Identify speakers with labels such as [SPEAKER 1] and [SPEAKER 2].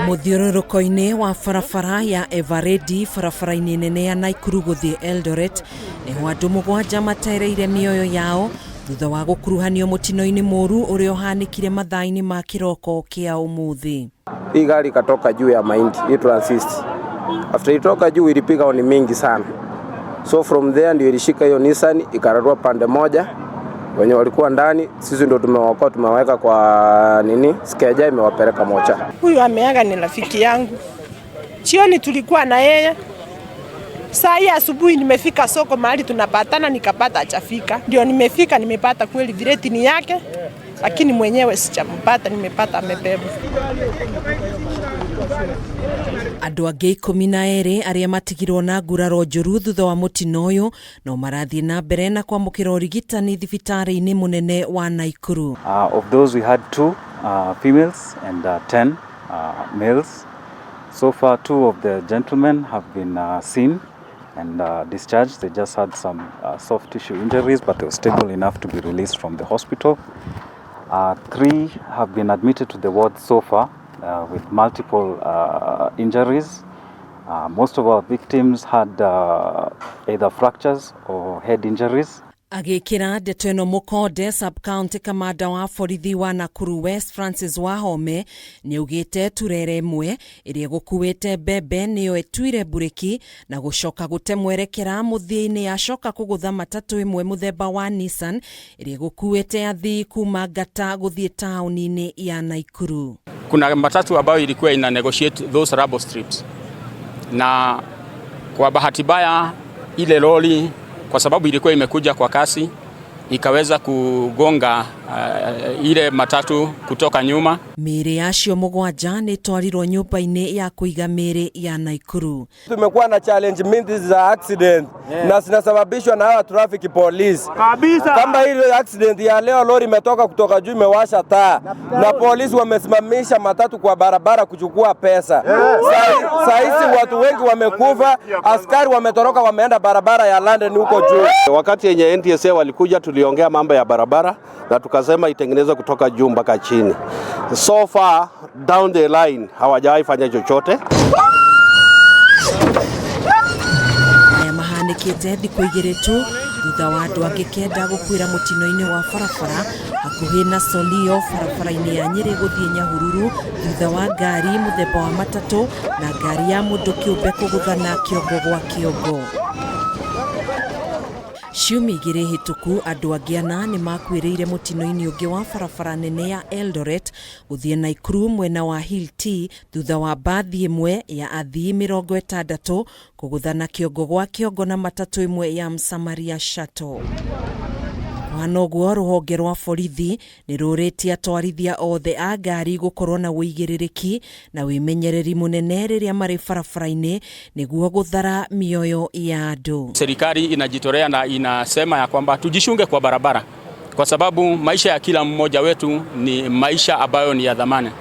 [SPEAKER 1] MUTHIURURUKO-INI wa barabara ya EVEREADY barabara-ini nene ya NAIKURU guthi Eldoret niho andu mugwanja matereire mioyo yao thutha wa gukuruhanio mutino-ini muru uria uhanikire mathaa-ini ma kiroko kia umuthi.
[SPEAKER 2] Hii gari katoka juu ya mahindi, hii transist. After itoka juu ilipiga honi mingi sana. So from there ndio ilishika hiyo Nissan ikararua pande moja. Wenye walikuwa ndani sisi ndio tumewaokoa, tumeweka kwa skeja imewapeleka mocha.
[SPEAKER 3] Huyu ameaga ni rafiki yangu. Jioni tulikuwa na yeye. Saa hii asubuhi nimefika soko mahali tunapatana nikapata hajafika. Ndio nimefika nimepata kweli vireti ni yake, lakini mwenyewe sijampata, nimepata amebebwa.
[SPEAKER 1] Andu angi 12 aria matigirwo na nguraro njuru thutha wa mutino uyu no marathie na mbere na kwamukira urigitani thibitari-ini munene wa NAIKURU.
[SPEAKER 4] Of those we had 2 females and 10 males. So far 2 of the gentlemen have been seen and discharged. They just had some soft tissue injuries, but they were stable enough to be released from the hospital. 3 have been admitted to the ward so far with multiple injuries. Most of our victims had either fractures or head injuries.
[SPEAKER 1] AGIKIRA NDETO ĩno MUKONDE sub-county kamanda wa borithi wa Nakuru West Francis WAHOME niaugite turere imwe iria gukuite mbembe niyo etuire bureki na gucoka gute mwerekera muthia-ini yacoka kugutha matatu imwe muthemba wa Nissan iria gukuite athii kuma Ngata guthie tauni-ini ya NAIKURU.
[SPEAKER 5] Kuna matatu ambayo ilikuwa ina negotiate those rubble strips, na kwa bahati mbaya ile lori kwa sababu ilikuwa imekuja kwa kasi ikaweza kugonga ile matatu kutoka nyuma.
[SPEAKER 1] Miri acio mugwanja ni twarirwo nyumba-ini ya kuiga miri ya NAIKURU.
[SPEAKER 2] Tumekuwa na challenge mingi za accident na zinasababishwa na hawa traffic police. Kabisa. Kama ile accident ya leo lori imetoka kutoka juu imewasha taa na polisi wamesimamisha matatu kwa barabara kuchukua pesa. Sasa hizi watu wengi wamekufa, askari wametoroka wameenda barabara ya London huko juu. Wakati yenye NTSA walikuja tuliongea mambo ya barabara na tukasema itengenezwe kutoka juu mpaka chini. So far down the line hawajawahi fanya chochote.
[SPEAKER 1] Mahanikite thiku igiri tu thutha wa andu angi kenda gukwira mutino-ini wa barabara hakuhi na Solio barabara-ini ya Nyeri guthie Nyahururu thutha wa ngari muthemba wa matatu na ngari ya mundu kiumbe kuguthana kiongo gwa kiongo. Ciumia igiri hituku andu angi 8 ni makuireire mutino-ini ungi wa barabara nene ya Eldoret guthie NAIKURU mwena wa Hill T thutha wa bathi imwe ya athii 60 kuguthana kiongo gwa kiongo na matatu imwe ya Msamaria Shuttle. Wanoguo ruhonge rwa borithi ni ruritie atwarithia othe a ngari gukorwo na uigiririki na wimenyereri munene riria mari barabara-ini niguo guthara mioyo ya andu.
[SPEAKER 5] Serikali inajitolea na inasema ya kwamba tujishunge kwa barabara kwa sababu maisha ya kila mmoja wetu ni maisha ambayo ni ya dhamana.